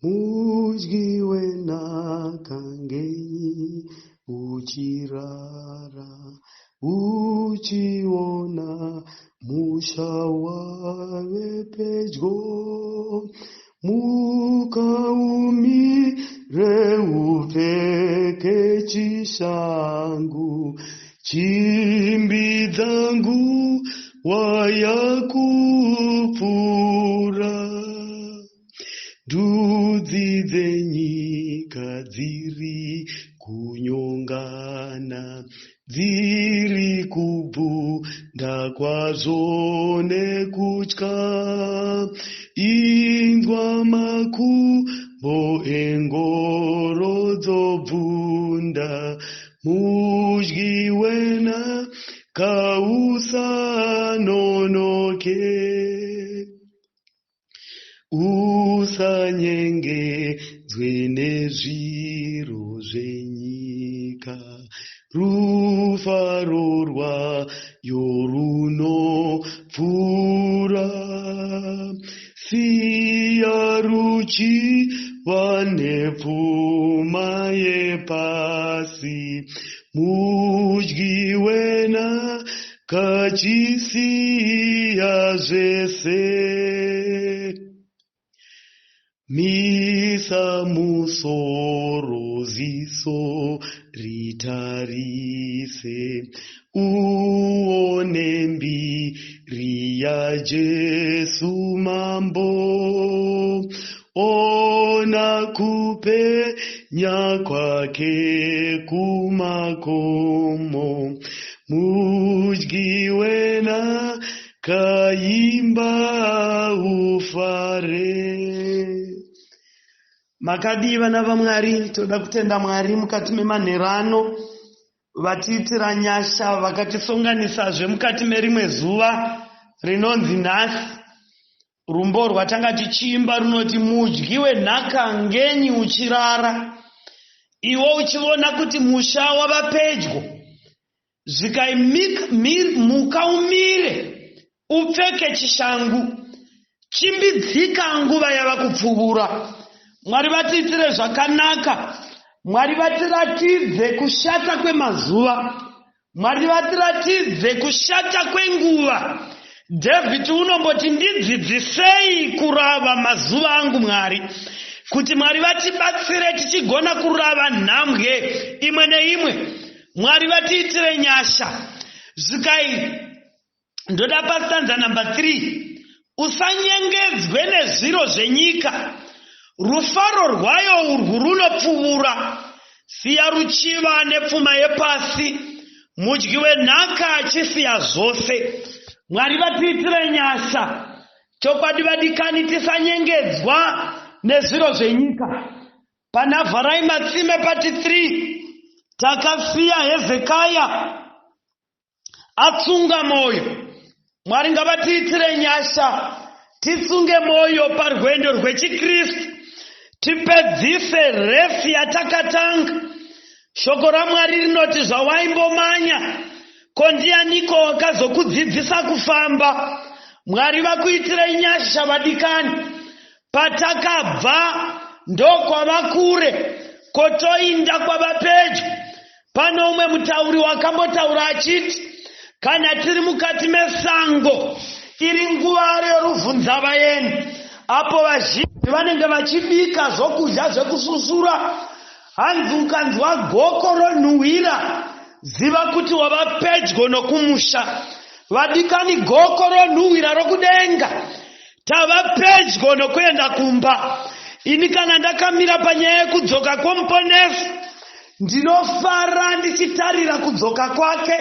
mudyi wenhaka ngenyi uchirara, uchiona musha wave pedyo, mukaumire upfeke chishangu, chimbidza nguva yakupfuura. Ndudzi dzenyika dziri kunyongana, dziri kubvunda kwazvo nekutya, inzwa makumbo engoro dzobvunda, mudyi wenhaka usanonoke. Usanyengedzwe nezviro zvenyika, rufaro rwayo runopfuura. Siya ruchiva nepfuma yepasi, mudyi wenhaka chisiya zvese. Misa musoro ziso ritarise, uone mbiri yaJesu mambo, ona kupenya kwake kumakomo, mudyi wenhaka imba ufare. Makadiwa na vamwari, toda kutenda Mwari mukati memanherano vatiitira nyasha, vakatisonganisazve mukati merimwe zuva rinonzi nhasi. Rumbo rwatanga tichiimba runoti mudyi wenhaka ngenyi uchirara, iwo uchiona kuti musha wava pedyo, zvikamuka umire upfeke chishangu, chimbidzika nguva yava kupfuura. Mwari vatiitire zvakanaka, Mwari vatiratidze kushata kwemazuva, Mwari vatiratidze kushata kwenguva. David unomboti ndidzidzisei kurava mazuva angu Mwari, kuti Mwari vatibatsire tichigona kurava nhambwe imwe neimwe. Mwari vatiitire nyasha. Zvikai ndoda pastanza namba 3, usanyengedzwe nezviro zvenyika, rufaro rwayo urwu runopfuura. Siya ruchiva nepfuma yepasi, mudyi wenhaka achisiya zvose. Mwari vatiitire nyasha. Chokwadi vadikani, tisanyengedzwa nezviro zvenyika. Pana Vharai Matsime pati 3 takasiya Hezekaya atsunga moyo. Mwari ngavatiitire nyasha, titsunge moyo parwendo rwechikristu, tipedzise resi yatakatanga. Shoko raMwari rinoti zvawaimbomanya, ko ndianiko wakazokudzidzisa kufamba? Mwari vakuitire nyasha vadikani. Patakabva ndokwava kure, kotoinda kwava pedyo. Pano umwe mutauri wakambotaura achiti, kana tiri mukati mesango, iri nguva yorubvunzavaeni, apo vazhinji vanenge vachibika zvokudya zvekususura. Hanzi ukanzwa goko ronhuhwira, ziva kuti wava pedyo nokumusha. Vadikani, goko ronhuhwira rokudenga, tava pedyo nokuenda kumba. Ini kana ndakamira panyaya yekudzoka kwomuponesi, ndinofara ndichitarira kudzoka kwake.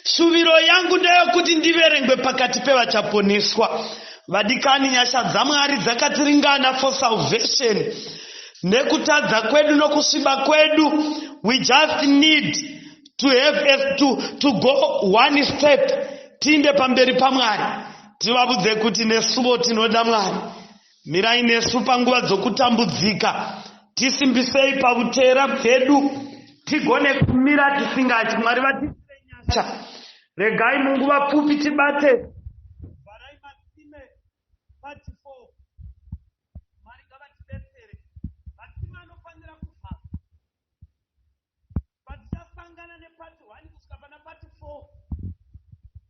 Shuviro yangu ndeyekuti ndiverengwe pakati pevachaponeswa. Vadikani, nyasha dzaMwari dzakatiringana for salvation. Nekutadza kwedu nokusviba kwedu, we just need to have to go one step. Tiinde pamberi paMwari, tivabudze kuti nesuwo tinoda Mwari. Mirai nesu panguva dzokutambudzika, tisimbisei pautera hwedu, tigone kumira tisingati. Mwari vatiitire nyasha. Regai munguva pfupi tibate Vharai Matsime pati 4. Mwari ngavatidetsere. part 1 kusvika pana part 4.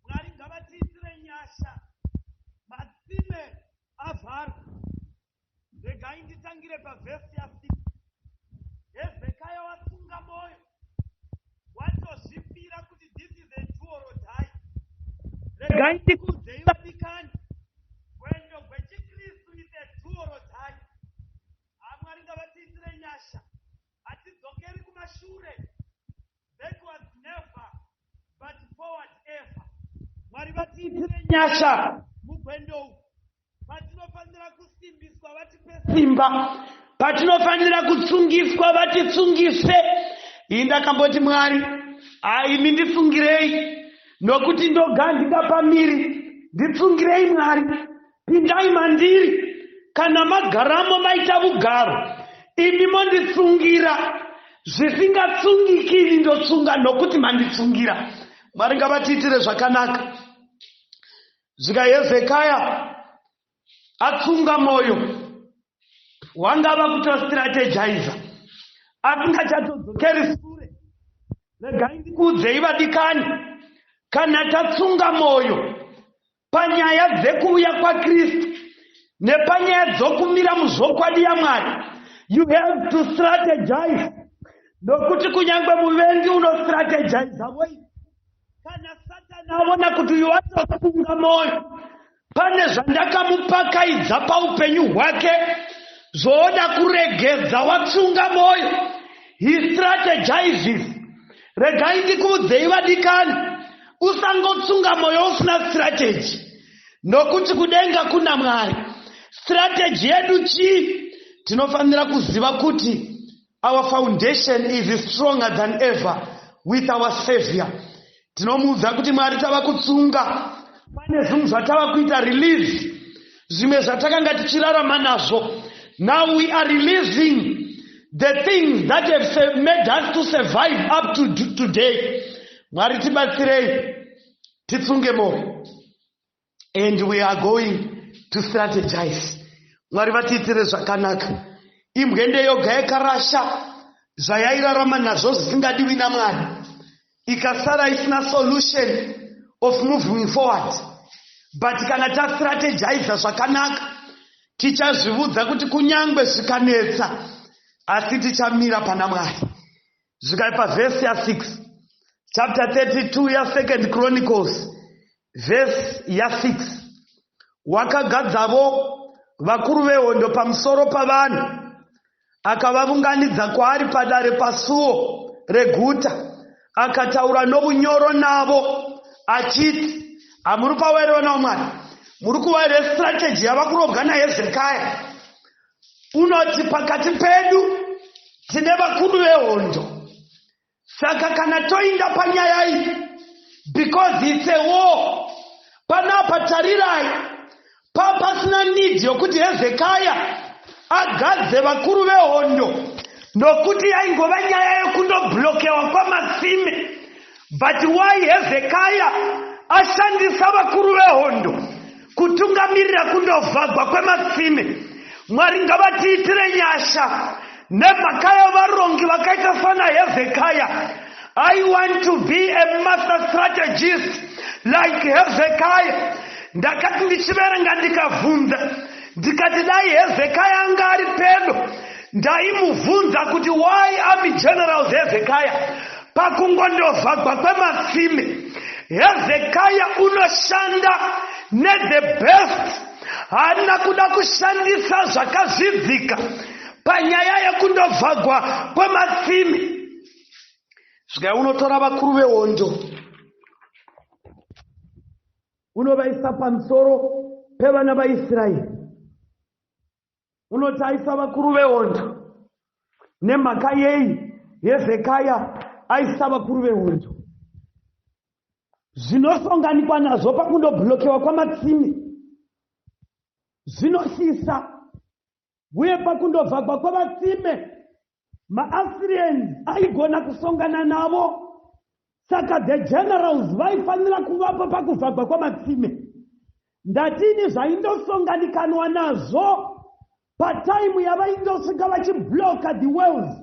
Mwari ngavatiitire nyasha. Matsime avharwa. Regai nditangire pavhesi ya6. Hezekiah watsunga moyo. Watozvipira kuti this is a do or die. Regai ndikuudzei vadikani. Gwendo gwechikristu is a do or die. Mwari ngavatiitire nyasha. Hatidzokeri kumashure. Backwards never, but forward ever. Mwari vatiitire nyasha mugwendo uku. Patinofanira kusimbiswa vatipe simba. Patinofanira kutsungiswa vatitsungise. Indakamboti Mwari, imi nditsungirei, nokuti ndogandika pamiri. Nditsungirei Mwari, pindai mandiri. Kana magaramo maita ugaro, imi monditsungira. Zvisingatsungiki ndotsunga nokuti manditsungira. Mwari ngavatiitire zvakanaka. Zvika Hezekiah atsunga moyo, wangava kutostrategiza, asingachatodzokeri sure. Regai ndikuudzei vadikani, kana tatsunga moyo panyaya dzekuuya kwaKristu nepanyaya dzokumira muzvokwadi yaMwari, you have to strategize. Nokuti kunyangwe muvengi unostrategiza wei. Kana Satani aona kuti uyu watotsunga moyo, pane zvandakamupakaidza paupenyu hwake zvoda kuregedza. Watsunga moyo, he strategizes. Regai ndikuudzei vadikani, usangotsunga moyo usina strategy, nokuti kudenga kuna Mwari. Strategy yedu chii? Tinofanira kuziva kuti our foundation is stronger than ever with our Savior. Tinomuudza kuti Mwari tava kutsunga. Pane zvinhu zvatava kuita release, zvimwe zvatakanga tichirarama nazvo. Now we are releasing the things that have made us to survive up to today. Mwari tibatsirei titsunge moyo, and we are going to strategize. Mwari vatiitire zvakanaka. Imwende yoga yakarasha zvayairarama nazvo zvisingadiwi naMwari, ikasara isina solution of moving forward. But kana tastrategiza zvakanaka, tichazvivudza kuti kunyangwe zvikanetsa, asi tichamira pana Mwari. Zvikaipa verse ya6, chapter 32 ya 2 Chronicles, verse ya6. Wakagadzavo vakuru vehondo pamusoro pavanhu, akavavunganidza kwaari padare pasuo reguta, akataura nobunyoro navo achiti, hamuri pawereona Mwari, muri kuwaire strategy yavakurobwa naHezekiah. Unoti pakati pedu tine vakuru vehondo, saka kana toinda panyaya iyi, because it's a war, panapa tarirai, papasina need yokuti Hezekiah agadze vakuru vehondo, nokuti yaingova nyaya yekundoblokewa kwamatsime. But why Hezekiah ashandisa vakuru vehondo kutungamirira kundovhagwa kwematsime? Mwari ngavatiitire nyasha nemhaka yavarongi vakaita sana Hezekiah. I want to be a master strategist like Hezekiah. Ndakati ndichiverenga ndikavhunza, ndikati dai Hezekiah anga ari pedo, ndaimubvunza kuti why army generals Hezekiah pakungondovhagwa kwematsime. Hezekiah unoshanda the best, haana kuda kushandisa zvakazvidzika panyaya yekundovhagwa kwematsime. Svika unotora vakuru vehondo, unovaisa pamusoro pevana vaIsraeri, unotaisa vakuru vehondo. Nemhaka yei Hezekiah aisa vakuru vehondo? Zvinosonganikwa nazvo pakundoblokewa kwamatsime zvinosisa, uye pakundovhagwa kwamatsime maAssyrians aigona kusongana navo. Saka the generals vaifanira kuvapa pakuvhagwa kwamatsime. Ndatini zvaindosonganikanwa nazvo pataimu yavaindosvika vachibloka the wells.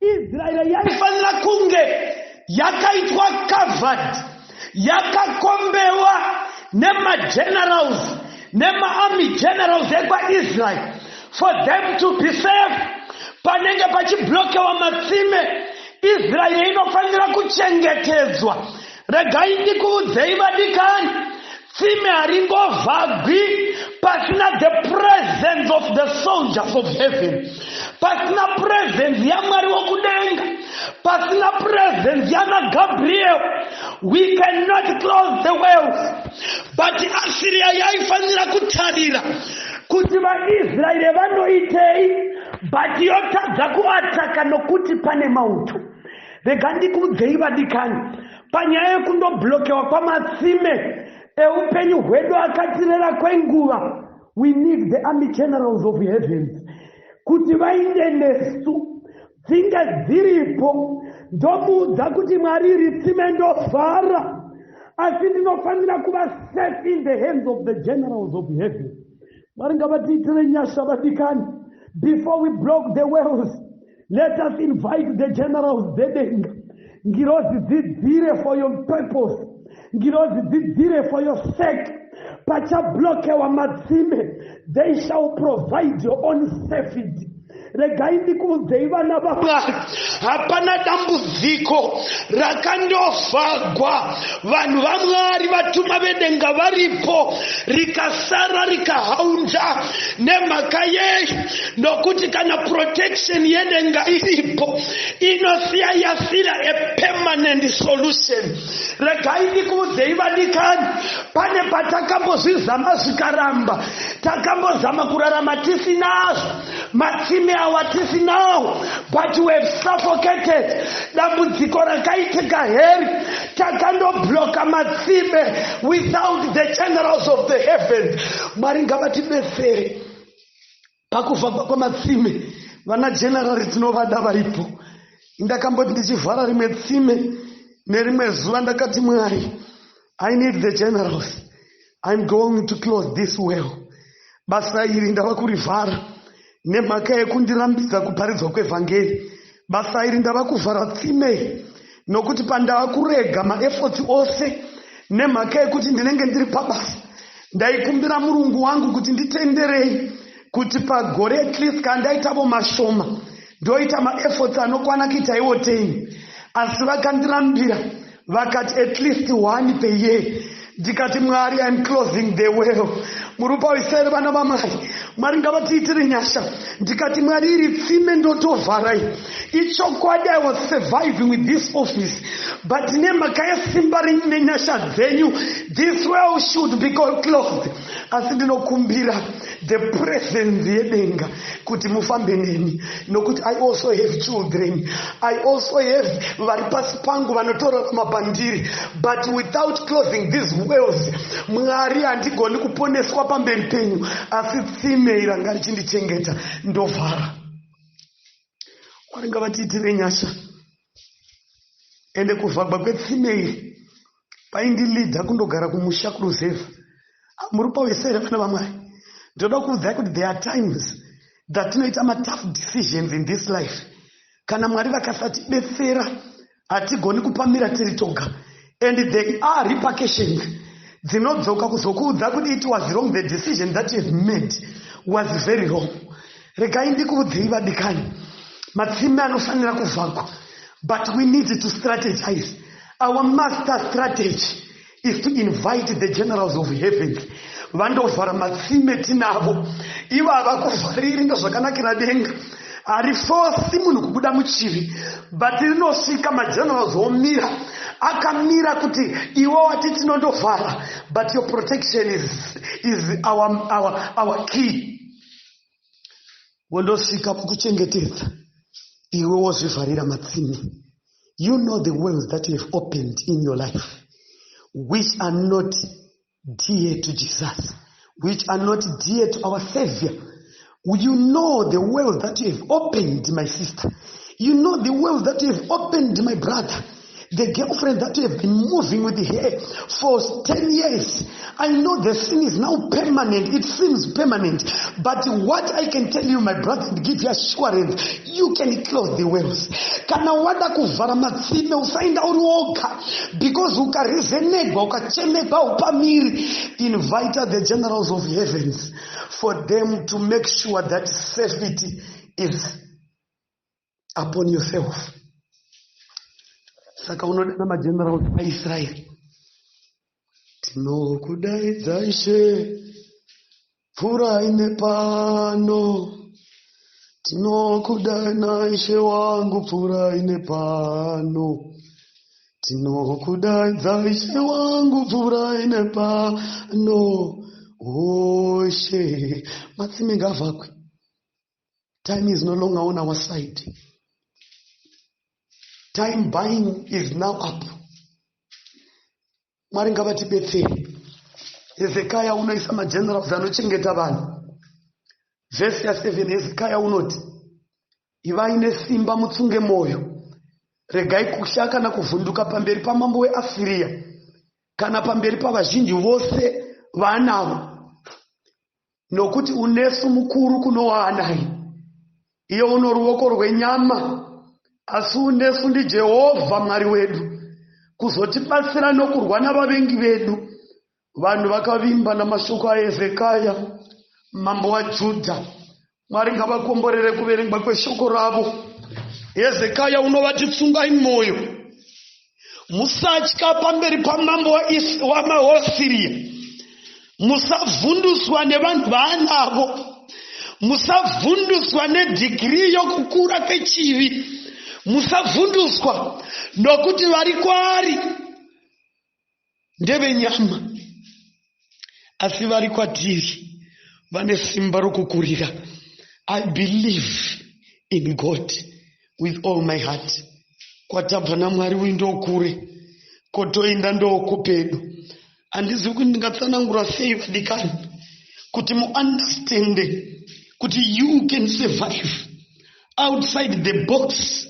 Israel yaifanira kunge yakaitwa covered, yakakombewa nema-generals, nema-army generals ekwaIsrael for them to be safe. Panenge pachiblokewa matsime, Israel inofanira kuchengetedzwa. Regai ndikuudzei vadikani, tsime haringovhagwi pasina the presence of the soldiers of heaven, pasina presence yaMwari wokudenga, pasina presence yana Gabriel. We cannot close the wells. But Assyria yaifanira kutarira kuti vaIsraeri vanoitei, but yotadza kuataka nokuti pane mauto. Rega ndikuudzei vadikani, panyaya yekundoblokewa kwamatsime eupenyu hwedu akatirera kwenguva, we need the army generals of heavens kuti vainde nesu, dzinge dziripo. Ndomuudza kuti Mwari iri tsime ndovhara, asi ndinofanira kuva safe in the hands of the generals of heaven. Mwari ngavatiitire nyasha vadikani. Before we block the wells, let us invite the generals dedenga. Ngirozi dzidzire for your purpose, ngirozi dzidzire for your sake. Pachablokewa matsime, they shall provide your own safety. Regai ndikuudzei vana vaMwari, hapana dambudziko rakandovhagwa vanhu vaMwari vatuma vedenga varipo rikasara rikahaunda nemhaka yeyu, nokuti kana protection yedenga iripo inosiya yasira a permanent solution. Regai ndikuudzei vadikani, pane patakambozvizama zvikaramba, takambozama kurarama tisinazvo, matsime awatisinawo, but we have suffocated. Dambudziko rakaitika heri, takandobloka matsime without the generals of the heavens. Mwari ngavatibetsere pakuvhagwa kwamatsime. Vana general tinovada varipo. Ndakamboti ndichivhara rimwe tsime nerimwe zuva ndakati Mwari, I need the generals. I'm going to close this well. Basa iri ndava kurivhara nemhaka yekundirambidza kuparidzwa kwevhangeri. Basa iri ndava kuvhara tsime nokuti pandava kurega maefforts ose nemhaka yekuti ndinenge ndiri pabasa. Ndaikumbira Murungu wangu kuti nditenderei kuti pagore at least kandaitavo mashoma ndoita maefforts anokwana kuita iwo 10, asi vakandirambira vakati at least 1 per year. Ndikati Mwari, I'm closing the well. Murupa waIsraeri vana vaMwari, Mwari ngavatiitire nyasha. Ndikati Mwari iri tsime ndotovharai. Ichokwadi, I was surviving with this office, but nemhaka yesimba nenyasha dzenyu, this well should be closed. Asi ndinokumbira the presence yedenga kuti mufambe neni, nokuti I also have children, I also have vari pasi pangu vanotora mabhandiri, but without closing these wells, Mwari handigoni kuponeswa pamberi penyu, asi tsime iranga richindichengeta ndovhara. Mwari ngavatiitire nyasha. Ende kuvhagwa kwetsime iri paindilidha kundogara kumusha kuruzevha. Murupa waIsraeri vana vaMwari, ndoda kuudzai kuti there are times that tinoita tough decisions in this life. Kana Mwari vakasatibetsera hatigoni kupamira tiri toga, and there are repercussions dzinodzoka kuzokuudza kuti it was wrong, the decision that you have made was very wrong. Regai ndikuudzei vadikani, matsime anofanira kuvhagwa, but we need to strategize. Our master strategy is to invite the generals of heaven. Vandovhara matsime tinavo, ivo havakuvhariri ndozvakanakira denga. Harifosi munhu kubuda muchivi, but rinosvika magenerals omira, akamira kuti iwo wati tinondovhara, but your protection is our key. Wondosvika pakuchengetedza, iwe wozvivharira matsime. You know the wells that you have opened in your life, which are not dear to Jesus, which are not dear to our Savior. You know the wells that you have opened, my sister. You know the wells that you have opened, my brother. The girlfriend that you have been moving with her for 10 years. I know the sin is now permanent. It seems permanent. But what I can tell you, my brother, and give you assurance, you can close the wells. Kana wada kuvhara matsime usaenda uri woga. Because ukarezenegwa, ukachemegwa upamiri. Invite the generals of heavens for them to make sure that safety is upon yourself. Saka unodana magenerals aIsrael. Tinokudaidza Ishe, pfura ine pano. Tinokudana Ishe wangu, pfura ine pano. Tinokudaidza Ishe wangu, pfura ine pano. Oh Ishe, matsime ngavhakwe. Time is no longer on our side. Time buying is now up. Mwari ngavatibetsere. Hezekiah unoisa magenerals anochengeta vanhu. Verse 7, Hezekiah unoti, ivai nesimba mutsunge moyo. Regai kusha kana kuvhunduka pamberi pamambo weAsiria, kana pamberi pavazhinji vose vaanavo. Nokuti unesu mukuru kunowaanai. Iye uno ruoko rwenyama. Asi unesu ndiJehovha Mwari wedu, kuzotibatsira nokurwa navavengi vedu. Vanhu vakavimba namashoko aHezekiah mambo waJudha. Mwari ngavakomborere kuverengwa kweshoko ravo. Hezekiah unovatitsungai mwoyo. Musatya pamberi pamambo waAsiria. Musavhunduswa nevanhu vaanavo. Musavhunduswa nedigiri yokukura kwechivi. Musavhunduswa nokuti vari kwaari ndevenyama, asi vari kwatiri vane simba rokukurira. I believe in God with all my heart. Kwatabva naMwari uyu ndokure, kotoenda ndokupedu. Handizivi kuti ndingatsanangura sei vadikani kuti muunderstande kuti you can survive outside the box.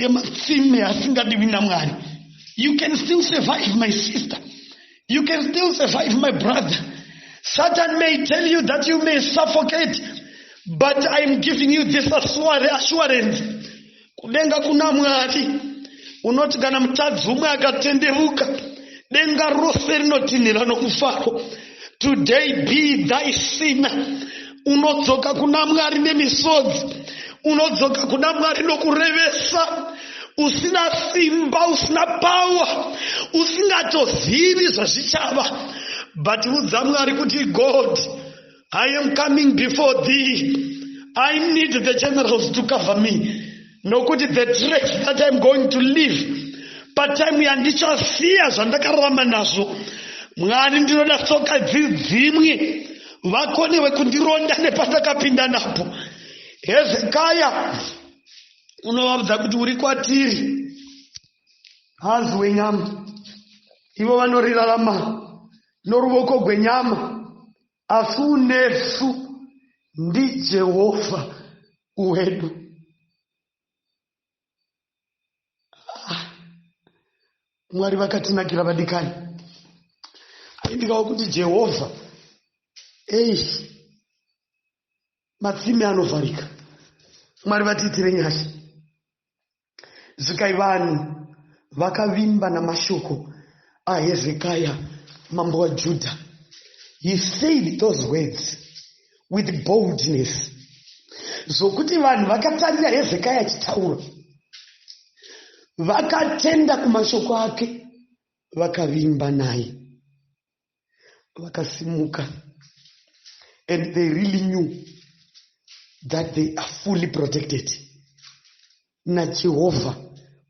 You can still survive, my sister. You can still survive, my brother. Satan may tell you that you may suffocate, but I am giving you this assurance. Kudenga kuna Mwari. Unoti kana mutadzi umwe akatenderuka, denga rose rinotinhira nokufaro. Today be thy sinner. Unodzoka kuna Mwari nemisodzi. Unodzoka kuna Mwari nokurevesa. Usina simba, usina power, usingatozivi zvazvichava. But udza Mwari kuti, God, I am coming before thee. I need the generals to cover me. Nokuti the tracks that I am going to live, but time yandichasiya zvandakararama nazvo. Mwari ndinoda tsoka dzimwe vakonewe kundironda nepandakapinda napo. Hezekiah unovaudza kuti uri kwatiri, hazi wenyama. Ivo vanorirarama noruoko gwenyama, asi unesu ndiJehovha wedu. Mwari vakatinakira vadikani. Aindikawo kuti Jehovha, matsime anovharika. Mwari vatiitire nyasha. Zvikai vanhu vakavimba namashoko aHezekiah mambo waJudha. He said those words with boldness. Zvokuti vanhu vakatarira Hezekiah achitaura, vakatenda kumashoko ake, vakavimba naye, vakasimuka. And they really knew that they are fully protected naJehovha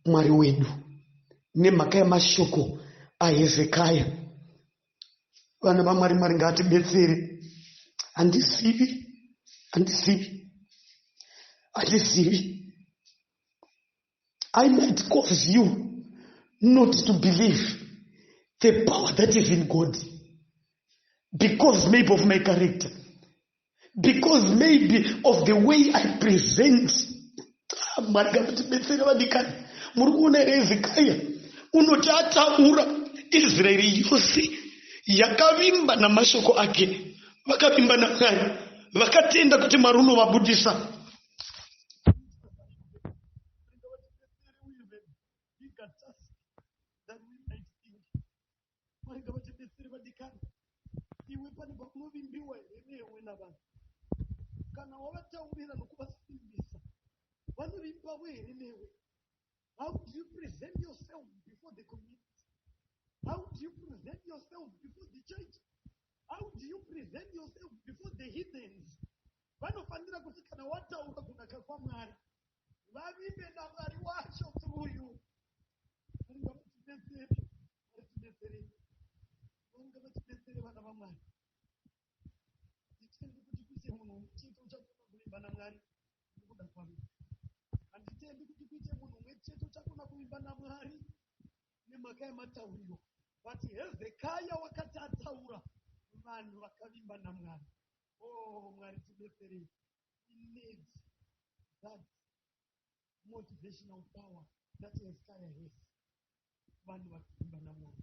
Mwari wedu nemhaka yamashoko aHezekiah. Vana vaMwari, Mwari ngaatibetsere. Handisivi. I might cause you not to believe the power that is in God, because maybe of my character, because maybe of the way I present. muri kuona here Hezekaya unoti ataura Israeri yose yakavimba namashoko ake, vakavimba naMwari, vakatenda kuti Mwari unovabudisa. Iwe pane pakunovimbiwa newe navanhu, kana wavataurira nokuvasimbisa, vanovimbawo here newe. How do you present yourself before the community? How do you present yourself before the church? How do you present yourself before the heathens? Vanofanira kuti kana wataura kunaka kwaMwari, vavimbe naMwari wacho through you. Vatidetsere vana vaMwari. Nditendi kuti kuite munhu chete uchakona kuvimba naMwari nekuda kwavo. Handitendi kuti kuite munhu umwe chete uchakona kuvimba naMwari nemhaka yematauriro. But Hezekaya wakati ataura, vanhu vakavimba naMwari. Oh, Mwari tidetsere. We need that motivational power that Hezekaya has. Vanhu vakavimba naMwari.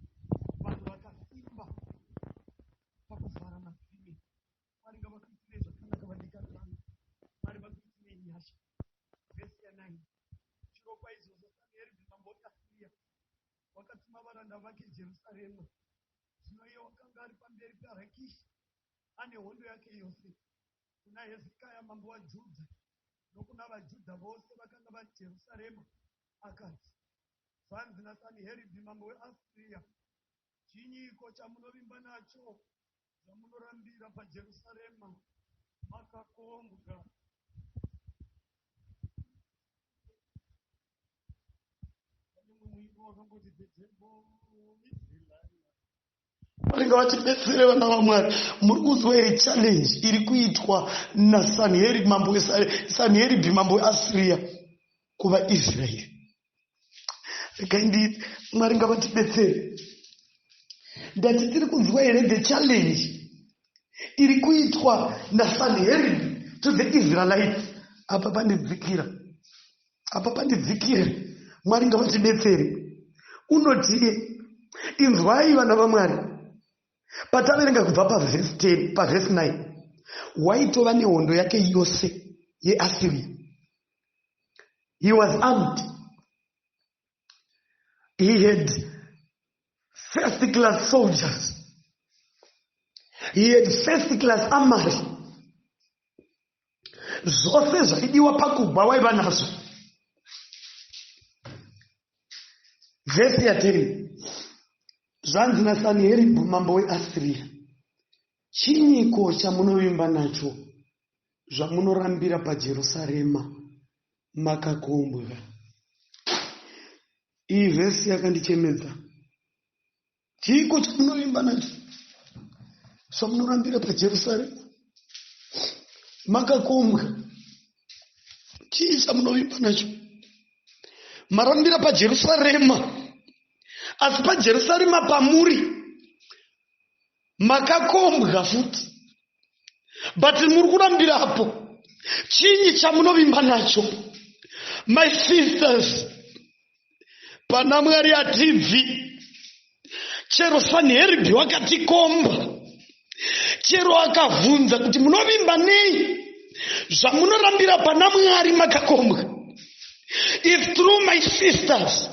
Vanhu vakasimba pakuvhara madzime. Mwari ngavakuitire zvakanaka vadikani vangu. Mwari vakuitire nyasha. Vhesi ya9. Chirokwa izvozvo Samueri mambo weAsiria wakatuma varanda vake Jerusarema. Zvino iye wakanga ari pamberi paRakishi ane hondo yake yose kuna Hezekaya mambo waJudha nokuna vaJudha vose vakanga vari Jerusarema. Akati, zvanzi naSanheribhi mambo weAsiria, chinyiko chamunovimba nacho zvamunorambira paJerusarema makakombwa. Varinga vatidetsere vana vaMwari. Muri kuzwa here challenge iri kuitwa naSanheribhi mambo weAsiria kuvaIsraeri. Regai Mwari ngavatidetsere. Ndati tiri kunzwa here the challenge iri kuitwa naSanheribhi to the Israelites. Apa pandidzikira. Mwari ngavatidetsere. Unoti inzwai vana vaMwari. Pataverenga kubva pavhesi 10 pavhesi 9, waitova nehondo yake yose yeAsiria. He was armed. He had first class soldiers. He had first class armory. Zvose zvaidiwa pakugwa waiva nazvo. Vhesi ya 10. Zvanzi naSanheribhi mambo weAsiria, chinyiko chamunovimba nacho zvamunorambira paJerusarema makakombwa. Iyi vhesi yakandichemedza. Chinyiko chamunovimba nacho zvamunorambira paJerusarema makakombwa. Chii chamunovimba nacho? Marambira paJerusarema, asi paJerusarema pamuri makakombwa futi. But muri kurambirapo, chinyi chamunovimba nacho? My sisters, pana Mwari atibvi. Chero Sanheribhi wakatikomba, chero akavhunza kuti munovimba nei zvamunorambira pana Mwari makakombwa. It's true, my sisters.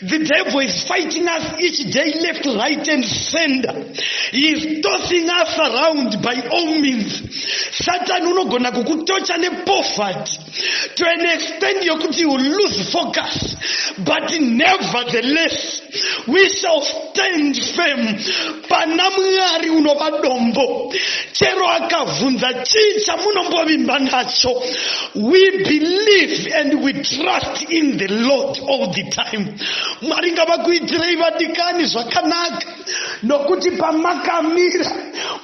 The devil is fighting us each day, left, right, and center. He is tossing us around by all means. Satan unogona kukutocha nepoverty to an extent yokuti you lose focus. But nevertheless, we shall stand firm. Pana Mwari unovadombo. Chero akavhunza chicha munombovimba nacho. We believe and we trust in the Lord all the time. Mwari ngavakuitirei vadikani zvakanaka, nokuti pamakamira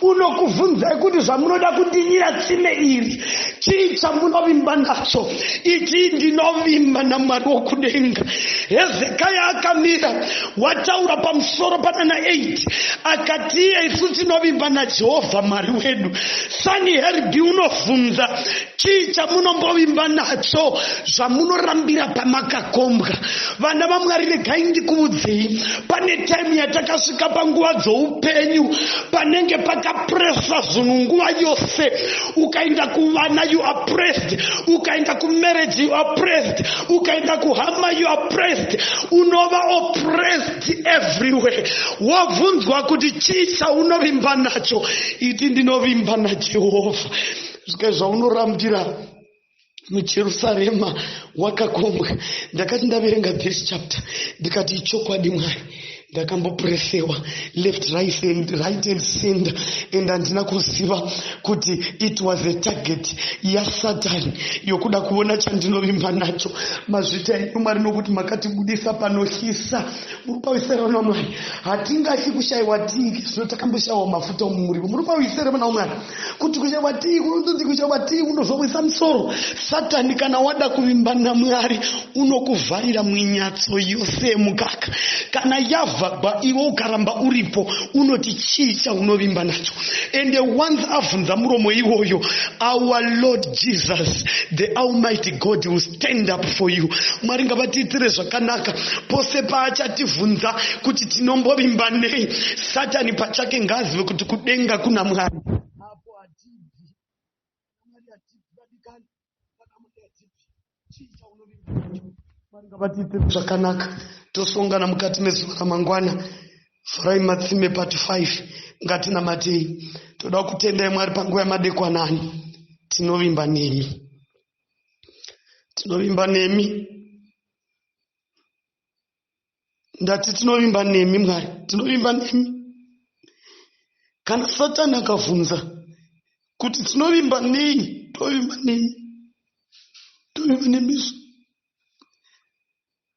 unokuvunzai kuti zvamunoda kundinyira tsime iri chii chamunovimba nacho. Ichi ndinovimba naMwari wokudenga. Hezekaya akamira wataura pamusoro panana 8 akati isu tinovimba naJehovha Mwari wedu. Saniheribhi unovhunza chii chamunombovimba nacho zvamunorambira pamakakombwa. Vana vaMwari regai ndikuudzei, pane time yatakasvika panguva dzoupenyu panenge pakapresa zvinhu nguva yose. Ukaenda kuvana you are pressed, ukaenda kumarriage you are pressed, ukaenda kuhama you are pressed, unova oppressed everywhere. Wabvunzwa kuti chii chaunovimba nacho, iti ndinovimba naJehovha. Zvika zvaunorambira muJerusarema wakakombwa. Ndakati ndaverenga this chapter ndikati ichokwadi Mwari, ndakambopresewa left right and center, and handina kuziva kuti it was a target yaSatani yokuda kuona chandinovimba nacho. Mazvita enyu Mwari nokuti makatibudisa panohisa. Muri pawisera vana Mwari, hatingashi kushayiwa tii, zvino takamboshayiwa mafuta mumuriwo. Muri pawisera vana Mwari kuti kushayiwa tii kunonzi kushayiwa tii unozomwisa musoro. Satani kana wada kuvimba naMwari unokuvharira mwinyatso yose yemukaka. Kana yavhagwa iwe ukaramba uripo unoti chii chaunovimba nacho. And once avhunza muromo iwoyo, our Lord Jesus the Almighty God will stand up for you. Mwari ngavatiitire zvakanaka pose paachativhunza kuti tinombovimba nei. Satani pachake ngaazive kuti kudenga kuna Mwari. Hapo hatibvi. Mwari hatibvi vadikani. Vanamuti hatibvi. Chii chaunovimba nacho. Mwari ngavatiitire zvakanaka. Tosongana mukati mezuva ramangwana. Furai matsime part 5 ngatina matei. Toda kutendai Mwari panguva yamadekwana ano. Tinovimba nemi. Tinovimba nemi. Ndati tinovimba nemi Mwari. Tinovimba nemi. Kana Satani akavhunza kuti tinovimba nei, tovimba nemi. Tovimba nemi.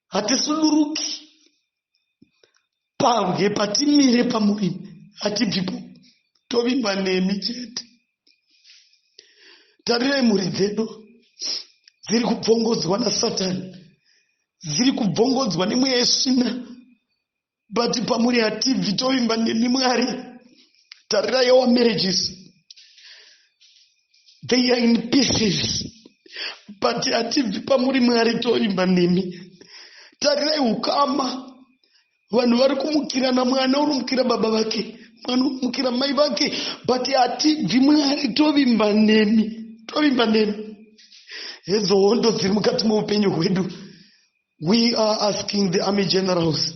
Hatisuduruki. Pabwe patimire pamurimi hatibvipo, tovimba nemi chete. Tarirai mhuri dzedu dziri kubvongodzwa naSatani, dziri kubvongodzwa nemweya yesvina, but pamuri hatibvi, tovimba nemi Mwari. Tarirai our marriages, they are in pieces, but hatibvi pamuri Mwari, tovimba nemi. Tarirai ukama, vanhu vari kumukirana, mwana unomukira baba vake, mwana unomukira mai vake, but hatibvi Mwari, tovimba nemi. Tovimba nemi. Hedzo hondo dziri mukati meupenyu hwedu. We are asking the army generals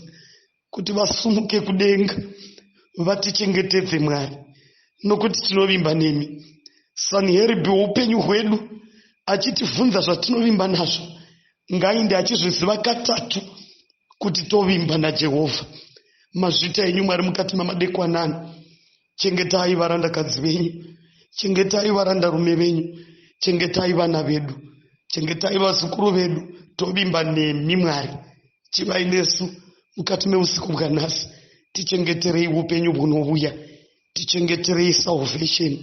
kuti vasumuke kudenga vatichengetedze Mwari, nokuti tinovimba nemi. Sanheribhi weupenyu hwedu achitivhunza zvatinovimba nazvo, ngainde achizviziva katatu kuti tovimba naJehovha. Mazvita enyu Mwari mukati mamadekwana ano. Chengetai varandakadzi venyu, chengetai varandarume venyu, chengetai vana vedu, chengetai vazukuru vedu. Tovimba nemi Mwari. Chivai nesu mukati meusiku bwanhasi. Tichengeterei upenyu hunouya, tichengeterei salvation.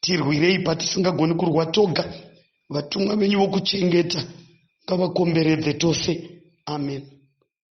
Tirwirei patisingagoni kurwa toga. Vatumwa venyu vokuchengeta ngavakomberedze tose. Amen.